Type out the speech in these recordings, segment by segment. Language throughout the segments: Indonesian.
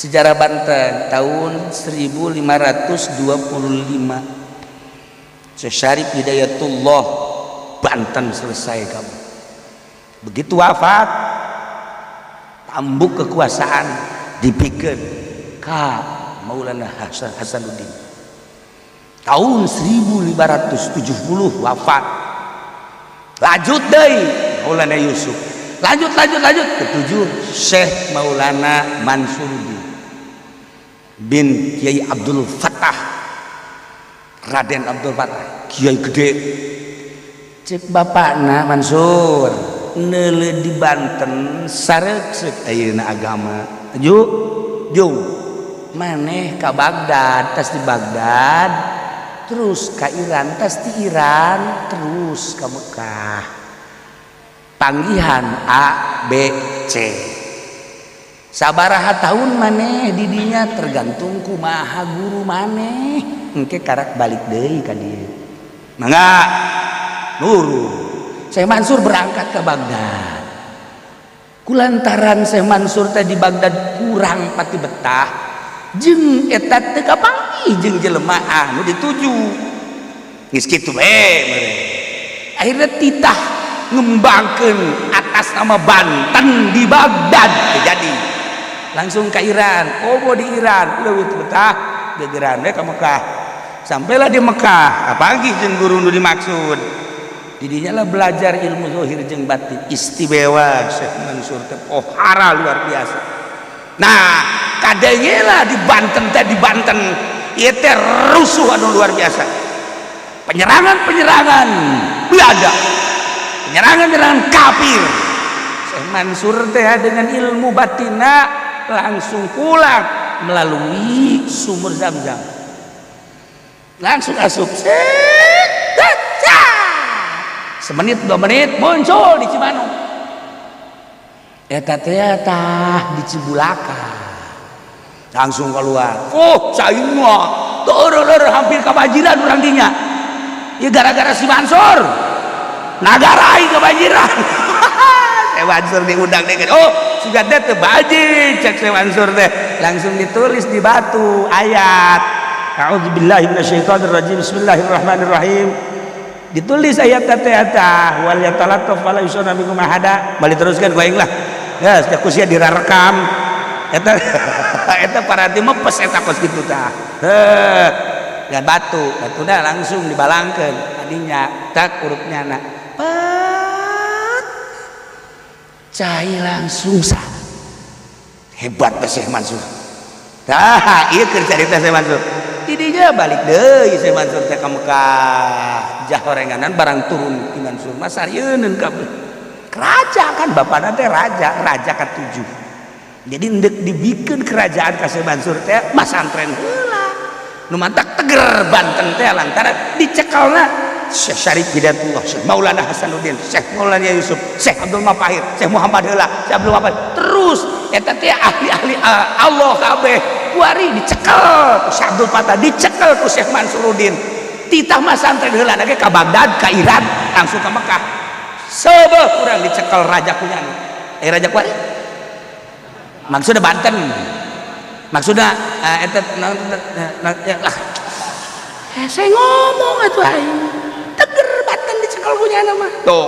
Sejarah Banten tahun 1525. Syekh Syarif Hidayatullah Banten selesai kamu. Begitu wafat, tambuk kekuasaan dipikeun ka Maulana Hasanuddin. Tahun 1570 wafat. Lanjut deui Maulana Yusuf. Lanjut ketujuh Syekh Maulana Mansuruddin bin Kiai Abdul Fattah, Raden Abdul Fattah, Kiai gede. Cek bapakna Mansur neuleuh di Banten sareuk ayeuna agama. Jung maneh ka Baghdad, tas di Baghdad, terus ka Iran, tas di Iran, terus ka Mekah. Panggihan A, B, C. Sabaraha tahun maneh didinya tergantung kumaha guru maneh. Engke karak balik deui ka dieu. Mangga nurun. Syekh Mansur berangkat ke Baghdad. Kulantaran Syekh Mansur teh di Baghdad kurang pati betah, jeung eta teu kapanggih jeung jelema anu dituju. Geus kitu bae. Akhirnya titah ngembangkeun atas nama Banten di Baghdad jadi langsung ke Iran. Komo di Iran leuwih betah gegeran we ka Mekah. Sampailah di Mekah apalagi jeung guru nu dimaksud didinya lah belajar ilmu zahir jeung batin. Istimewa Syekh Mansur teh pohara luar biasa. Nah kadenge lah di Banten teh, di Banten ieu teh rusuh anu luar biasa. Penyerangan Belanda, penyerangan kafir. Syekh Mansur teh dengan ilmu batina langsung pulang melalui sumur Zam-Zam. Langsung asup. Semenit 2 menit muncul di Cimanuk. Eta teh tah di Cibulaka. Langsung keluar. Oh, caing mah teureureureur hampir kabanjiran urang dinya. Ya gara-gara si Mansur. Nagarai kebanjiran. Syekh Mansur diundang deh. Oh, sudah teh baji cek Syekh Mansur teh. Langsung ditulis di batu ayat. A'udzubillahi minasyaitonir rajim. Bismillahirrahmanirrahim. Ditulis ayat teh eta wal yatalattaf fala yusana bikum ahada. Balik teruskan ku aing lah. Ya, setiap kusia direkam. Eta eta parati mepes eta kos kitu tah. Heuh. Dan batuna langsung dibalangkeun adinya tak hurufnya na. Pat. Cai langsung sah. Hebat Syekh Mansur. Tah, ieu keur carita Syekh Mansur. Didinya balik deui Syekh Mansur teh ka Mekah. Jah horenganan barang turun Ki Mansur mah sarieun kabeh. Raja kan bapana teh raja ka-7. Jadi endek dibikeun kerajaan ka Syekh Mansur teh masantren heula. Nu mantak teger Banten teh lantaran dicekelna Syekh Syarif Hidayatullah, Syekh Maulana Hasanuddin, Syekh Maulana Yusuf, Syekh Abdul Mapahir, Syekh Muhammad heula, Syekh Abdul Mapahir. Terus eta teh ahli-ahli Allah kabeh kuari dicekel ku Syekh Abdul Fattah, dicekel ku Syekh Mansuruddin. Titah masantren heula ge ka Baghdad, ka Iran, langsung ka Mekah. Sebeuh kurang dicekel raja kunyan. Raja kuari. Maksudna Banten. Maksudnya eta saya ngomong atuh aing teger Banten dicekel punyana mah tuh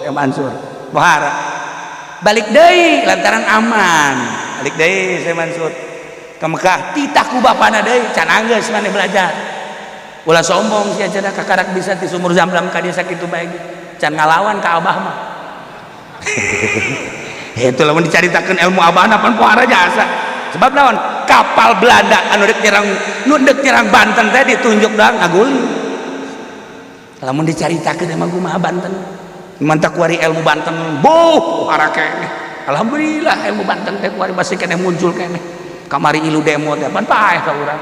Syekh Mansur bahara balik deui lantaran aman. Balik deui Syekh Mansur ka Mekah titah ku bapana deui can anggeus maneh belajar ulah sombong sia cenah kakarak bisa ti sumur Zam-Zam ka dieu sakitu bae can ngalawan ka abah mah. Itu lamun dicaritakeun ilmu abahna pan pohara jasa. Sebab naon? Kapal Belanda anu deuk nyerang Banten teh ditunjuk doang ngaguli. Lamun dicaritakeun emang kumaha Banten. Mantak kuari ilmu Banten boh harake. Alhamdulillah ilmu Banten teh kuari masih keneh muncul keneh. Kamari ilu demo teh pan paeh ka urang.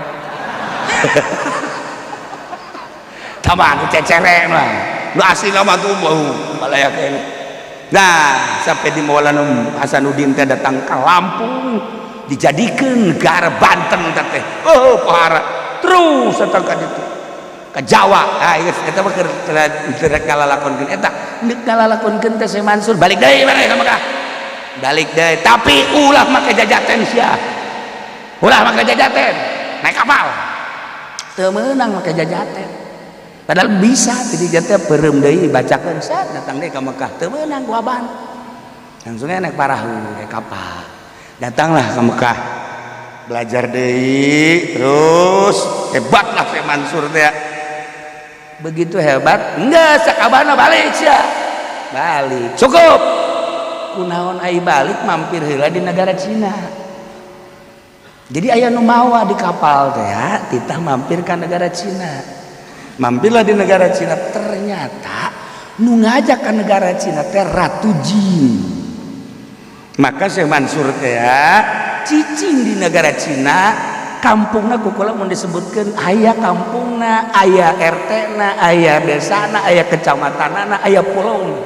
Tamang cecereng lah. Nu asli mah tuh bau balaya keneh. Nah, sampai di Maulana Hasanuddin teh datang ke Lampung. Dijadikan negara Banten teh. Oh, pohara. Terus datang ka ditu. Ka Jawa. Ah, geus eta mah keur ngalalakonkeun eta. Neuk ngalalakonkeun teh Syekh Mansur balik deui bareng ka Mekah. Balik deui, tapi ulah make jajaten sia. ulah make jajaten naik kapal teu meunang make jajaten padahal bisa jadi jateh peureum deui bacakeun sat datang deui ka Mekah teu meunang ku aban langsung naik perahu naik kapal datanglah ke Mekah belajar deui terus hebatlah Syekh Mansur teh begitu hebat enggak sakabana balik sia balik cukup kunaon ai balik mampir heula di negara Cina jadi aya nu mawa di kapal teh ya titah mampir ka negara Cina mampirlah di negara Cina ternyata nu ngajak ka negara Cina teh Ratu Jin maka Syekh Mansur teh ya cicing di negara Cina kampungna kukula mun disebutkeun aya kampungna aya RT-na aya desana aya kecamatanana aya pulona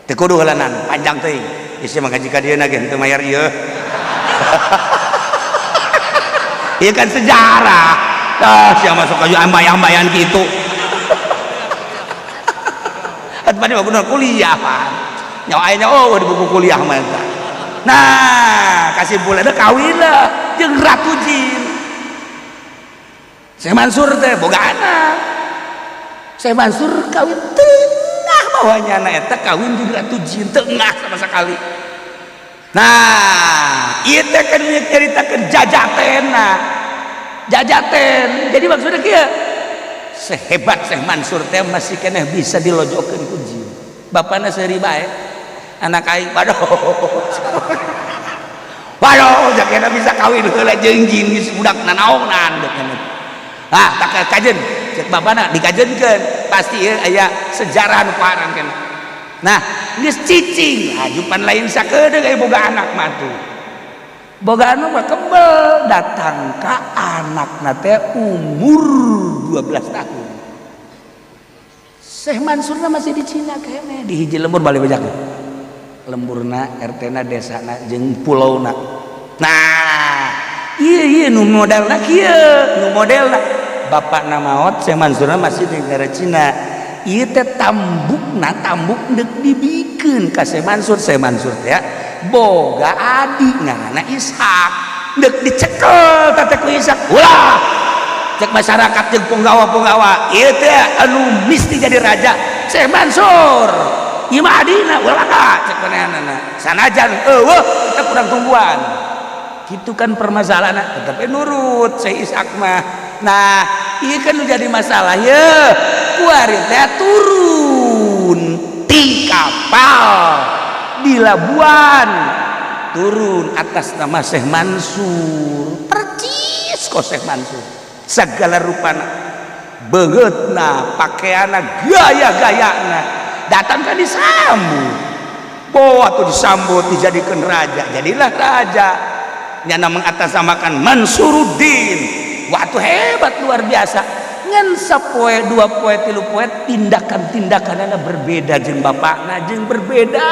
teu kudu heulanan panjang teuing isi mah ngaji ka dieuna ge teu mayar ieu ieu kan sejarah sia masuk ka ambay-ambayan kitu atuh mah kudu kuliah pan nyawa aya oh di buku kuliah mah nah kasimpulan kawin lah jeung Ratu Jin Syekh Mansur teh boga anak Syekh Mansur kawin tengah bawahnya anak eta kawin jeung Ratu Jin tengah sama sekali nah ieu teh kan nyaritakeun jajatena jajaten jadi maksudnya kieu sehebat Syekh Mansur teh masih keneh bisa dilojokeun ku jin bapana seuri bae anak aing waduh jakena bisa kawin heula jeung jin geus budak nanaonan ah tak kajen cek bapana dikajenkeun pasti aya sejarah nu parang keneh nah geus cicing hajupan lain sakedeung aya boga anak mah tuh boga anu mah kebel datang ka anakna teh umur 12 tahun Syekh Mansurna masih di Cina kene di hiji lembur balik bajakeun lemburna RT-na desana jeung pulauna nah iya nu modelna kieu nu modelna bapakna maot Syekh Mansurna masih di negara Cina ieu teh tambuk deuk dibikeun ka Syekh Mansur teh boga adik ngaranna Ishak deuk dicekel teh ku Ishak ulah cek masyarakat jeung punggawa ieu teh anu mesti jadi raja Syekh Mansur ieu mah adina ulah cek panehanana sanajan eueuh kita kurang tungguan gitu kan permasalahan tetapi nurut Syekh Ishak mah nah ieu kan jadi masalah ye kuari teh turun ti kapal di Labuan turun atas nama Syekh Mansur percis kok Syekh Mansur segala rupana begeutna pakaiana gaya-gayana datang kan disambut waktu disambut dijadikan raja jadilah raja nyana mengatasnamakan Mansuruddin waktu hebat luar biasa ngan sapoe dua poe tilu poe tindakan-tindakanana berbeda jeung bapakna jeung berbeda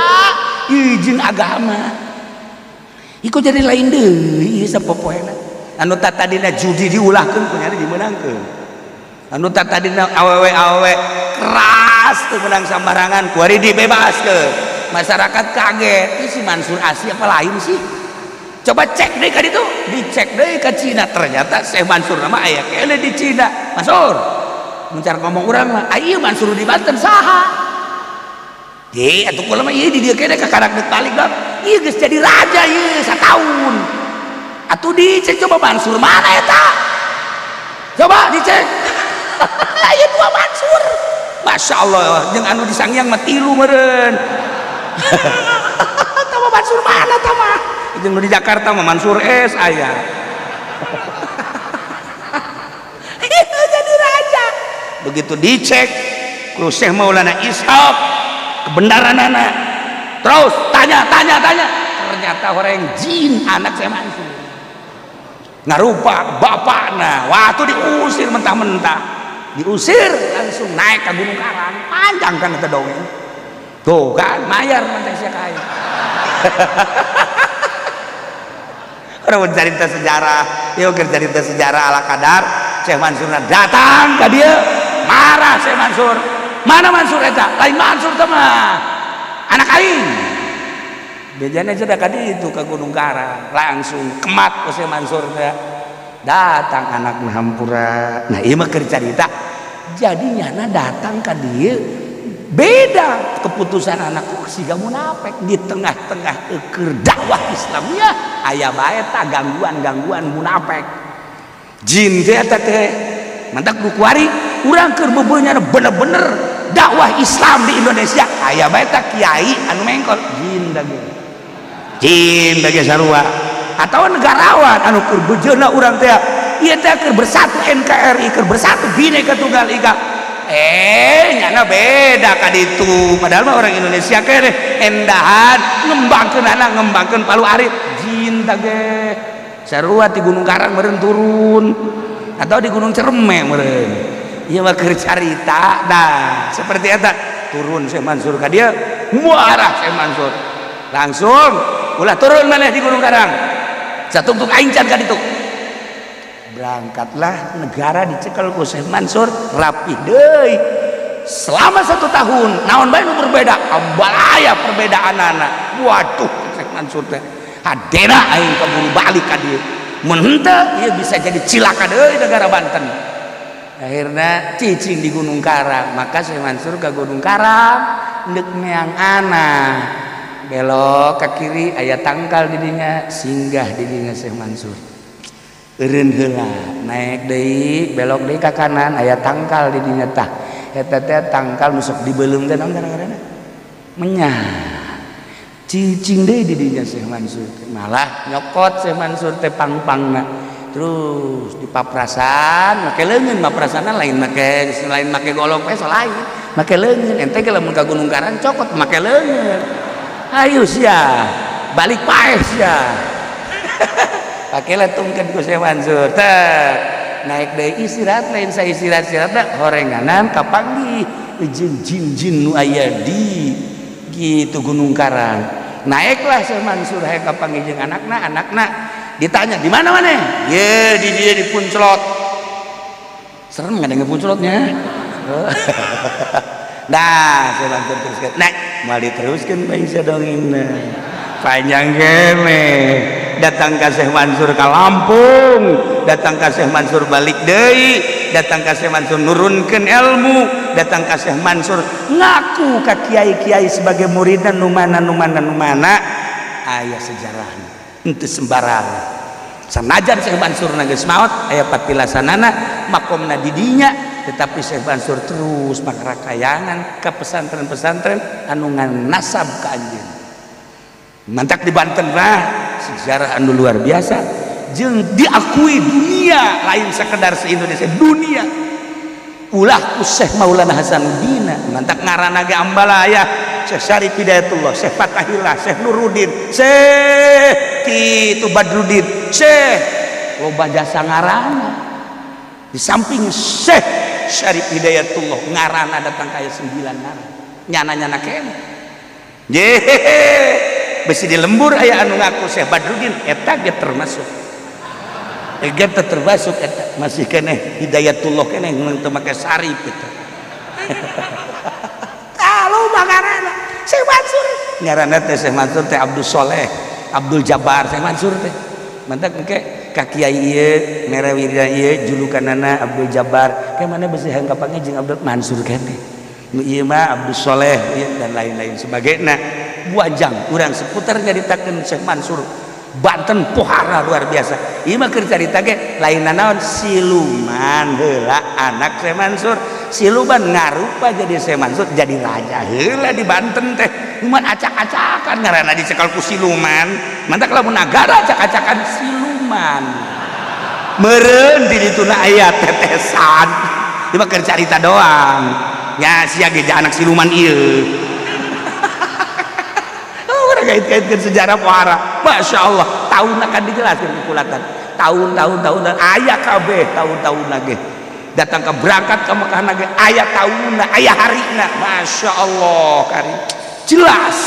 jeung agama iku jadi lain deui sapopoena anu tadina judi diulahkeun kunyana dimenangkeun anu tadina awewe keras teu menang sambarangan kuari dibebaskeun masyarakat kaget ini si Mansur asli apa lain sih coba cek deh ka ditu dicek deh ke Cina ternyata Syekh Mansur nama aya kene di Cina Mansur mencar ngomong urang mah ieu Mansur di Banten saha ge atuh kula mah ieu di dieu kene ka karak deuk balik bab ieu geus jadi raja ieu sataun atuh dicek coba Mansur mana eta coba dicek aya dua Mansur Masya Allah jeung anu disanggyang mah tilu meureun tama Mansur mana tama jeung di Jakarta mah Mansur S aya jadi raja begitu dicek ku Syekh Maulana Ishaq kebenaranana terus tanya ternyata orang jin anak Syekh Mansur ngarupa bapakna waktu diusir mentah-mentah diusir langsung naik ke Gunung Karang panjang kan itu dongeng tuh kan mayar mantai sia kaya orang cerita sejarah yuk cerita sejarah ala kadar Syekh Mansur datang ke dia marah Syekh Mansur mana Mansur eta lain Mansur teman anak aing bejana aja dah kadi itu ke Gunung Karang langsung kemat ku Syekh Mansur teh datang anak hampura. Nah ieu mah keur carita jadinya datang ka dieu beda keputusan anak siga munafik di tengah-tengah keur dakwah Islamnya aya bae ta gangguan-gangguan munafik jin teh eta teh mantak ku kuari urang keur bebeulnya bener-bener dakwah Islam di Indonesia aya bae ta kiai anu mengkol jin dage sarua atawa negarawan anu keur bejeuna urang teh ieu teh keur bersatu NKRI keur bersatu Bhinneka Tunggal Ika nyana beda ka ditu padahal mah orang Indonesia kere endahan ngembangkeun Palu Arit jin tage sarua di Gunung Karang meureun turun atau di Gunung Cereme meureun ieu mah keur carita nah seperti eta turun Syekh Mansur ka dieu muarah Syekh Mansur langsung ulah turun maneh di Gunung Karang satungtung aing can ka ditu berangkatlah negara dicekel ku Syekh Mansur rapi deui selama 1 tahun naon bae nu berbeda ambalaya perbedaanana waduh Syekh Mansur teh hadena aing kaburu balik ka dieu mun henteu ieu bisa jadi cilaka deui negara Banten akhirna cicing di Gunung Karang maka Syekh Mansur ke Gunung Karang neuk meang anak belok ke kiri aya tangkal di dinya singgah di dinya Syekh Mansur eureun heula naik deui belok deui ka kanan aya tangkal di dinya tah eta teh tangkal nu sok dibeuleum teh naon gara-garana menyah cicing deui di dinya Syekh Mansur malah nyokot Syekh Mansur teh pangpangna terus di paprasan make leungeun paprasana lain make golok we lain make leungeun ente ge lamun ka Gunung Karang cokot make leungeun ayo sia balik paeh sia pakai letungkeun ku Syekh Mansur teh naik deui istirahat lain sa istirahat horenganan kapanggih jeung jin-jin nu aya di gitu Gunung Karang naiklah Syekh Mansur hayang kapanggih jeung anakna ditanya di mana maneh ye di dia di Punclot serem ngadenge Punclotnya nah Syekh Mansur teruskeun naik moal diteruskeun bae sadongengna panjang kene datang ke Syekh Mansur ke Lampung datang ke Syekh Mansur balik deui datang ke Syekh Mansur nurunkeun ilmu datang ke Syekh Mansur ngaku ka kiai-kiai sebagai muridna nu mana aya sejarahna henteu sembarang sanajan Syekh Mansur geus maot aya patilasanana makomna di dinya tetapi Syekh Mansur terus makarakayangan ke pesantren-pesantren anu nganasab ka anjeun mantak di Banten mah sejarah anu luar biasa jeung diakui dunia lain sekedar se-Indonesia dunia ulah ku Syekh Maulana Hasanuddin mantak ngaranna ge ambalaya Syekh Syarif Hidayatullah Syekh Fatahillah Syekh Nuruddin Syekh kitu Badruddin Syekh loba jasa ngaranna di samping Syekh Syarif Hidayatullah ngaranna datang kaya 9 ngaran nyana-nyana kene besi di lembur aya anu ngaku Syekh Badruddin eta ge termasuk eta masih keneh Hidayatullah keneh teu make sarif eta kalau ngaranna Syekh Mansur ngaranna teh Syekh Mansur teh Abdul Soleh Abdul Jabbar Syekh Mansur teh mantak engke ka kiai ieu merewira ieu julukanana Abdul Jabbar ke mana besi hayang kapanggih jeung Abdul Mansur keneh nu ieu mah Abdul Soleh dan lain-lain sebagainya buajang urang seputar nyaritakeun Syekh Mansur Banten pohara luar biasa ieu mah keur carita ge lainna naon siluman heula anak Syekh Mansur siluman ngarupa jadi Syekh Mansur jadi raja heula di Banten teh cuman acak-acakan ngaranna dicekel ku siluman mantak lamun nagara acak-acakan siluman meureun di dituna aya tetesan ieu mah keur carita doang nya sia ge anak siluman ieu kait-kaitkan sejarah pohara Masya Allah tahun akan dijelaskan kulatan tahun ayah kabeh tahun lagi datang ke berangkat ke Mekah lagi ayah tahunna ayah harina Masya Allah kari jelas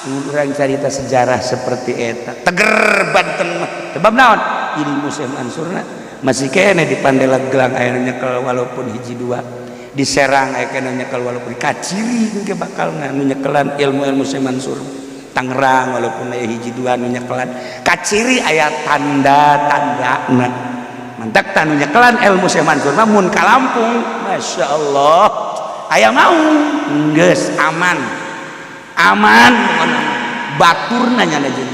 orang cerita sejarah seperti eta teger Banten sebab naon ilmu Syekh Mansurna masih kene di Pandeglang aya nyekel walaupun hiji dua di Serang aya kene nyekel walaupun kaciri ge bakal nyekelan ilmu-ilmu Syekh Mansur Tangerang walaupun aya hiji dua nu nyekelan kaciri aya tanda-tandana mantak tanu nyekelan ilmu Syekh Mansur mah mun ka Lampung Masya Allah aya mau geus aman baturna nya jeung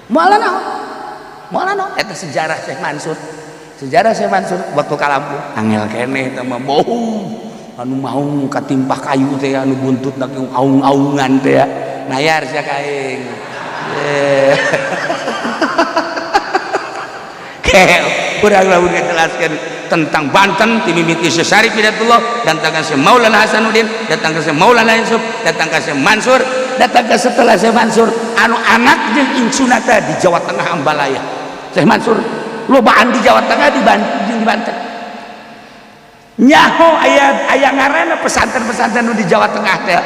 moalana eta sejarah Syekh Mansur waktu ka Lampung angel keneh teh mah bau anu mau katimpah kayu teh anu buntutna aung-aungan teh ya nayar sia kaing kurang lamun ngejelaskeun tentang Banten ti mimiti Syekh Syarif Hidayatullah datang ka Syekh Maulana Hasanuddin datang ka Syekh Maulana Yusuf datang ka Syekh Mansur datang ka setelah Syekh Mansur anu anak jeung incuna teh di Jawa Tengah Ambalaya Syekh Mansur lobaan di Jawa Tengah di Banten nyaho aya ngaranna pesantren-pesantren nu di Jawa Tengah teh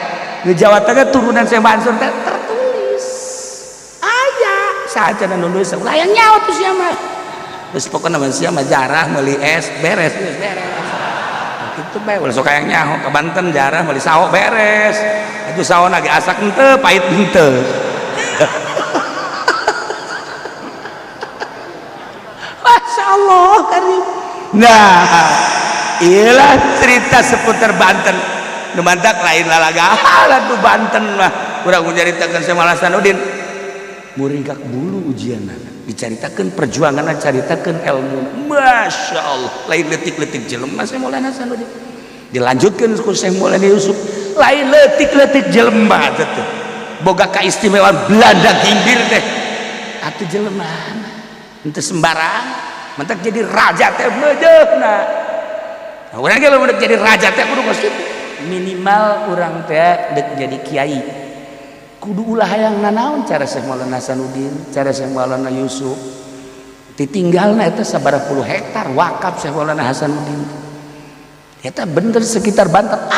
di Jawa Tengah turunan Syekh Mansur teh tertulis aya saja nu nulis layang nyaho tuh sia mah terus pokoknya manusia mah jarah meuli es beres gitu bae ulah sok hayang nyaho ka Banten jarah meuli sawo beres itu sawona ge asak henteu pahit henteu Masya Allah karim nah iyalah cerita seputar Banten nu mantak lain lalaga tuh Banten mah urang nyaritakeun Syekh Maulana Hasanuddin muringkak bulu ujianna dicaritakeun perjuangan caritakeun ilmu Masya Allah lain letik-letik jelema Syekh Maulana Hasanuddin dilanjutkeun ku Syekh Maulana Yusuf lain letik-letik jelema teh boga kaistimewaan Belanda gimbir teh atuh jelema henteu sembarang mentak jadi raja teh beujeuhna urang ge lamun jadi raja teh kudu geus kitu minimal urang teh deuk jadi kiai kudu ulah hayang nanaon cara Syekh Maulana Hasanuddin cara Syekh Maulana Yusuf ditinggalna eta sabaraha puluh hektar wakaf Syekh Maulana Hasanuddin eta bener sekitar Banten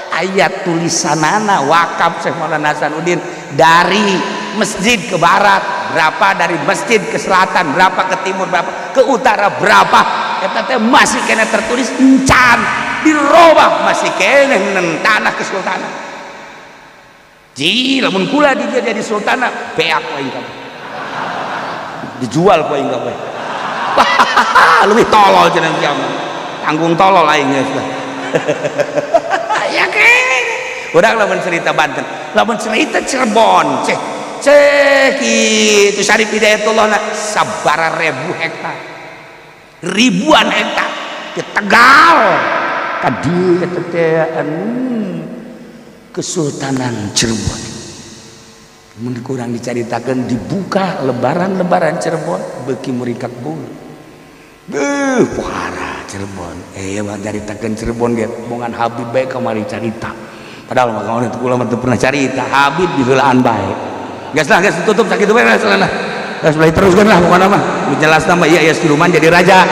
ayat tulisanana wakaf Syekh Maulana Hasanuddin dari masjid ke barat berapa dari masjid ke selatan berapa ke timur berapa ke utara berapa eta teh masih kena tertulis encan dirobah masih kena tanah kesultanan ji lamun kula dia jadi sultana beak wae kabeh dijual wae kabeh lebih tolol cenah kiamat tanggung tolol aing geus ya kan urang lamun cerita Banten lamun cerita Cirebon cek kitu Syarif Hidayatullah sabaraha ribu hektar ribuan hektar di Tegal ka dieu teh Kesultanan Cirebon mun kurang dicaritakeun dibuka lebaran Cirebon beuki murikak bulu parah Cirebon mah caritakeun Cirebon ge bongan Habib bae kamari carita padahal mah kawan kula mah teu pernah carita Habib di heulaan bae geus tutup sakitu bae salahna geus mulai teruskeun lah pokona mah dijelasna mah iya siluman jadi raja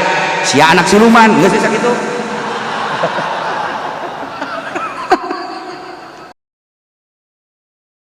sia anak siluman geus sakitu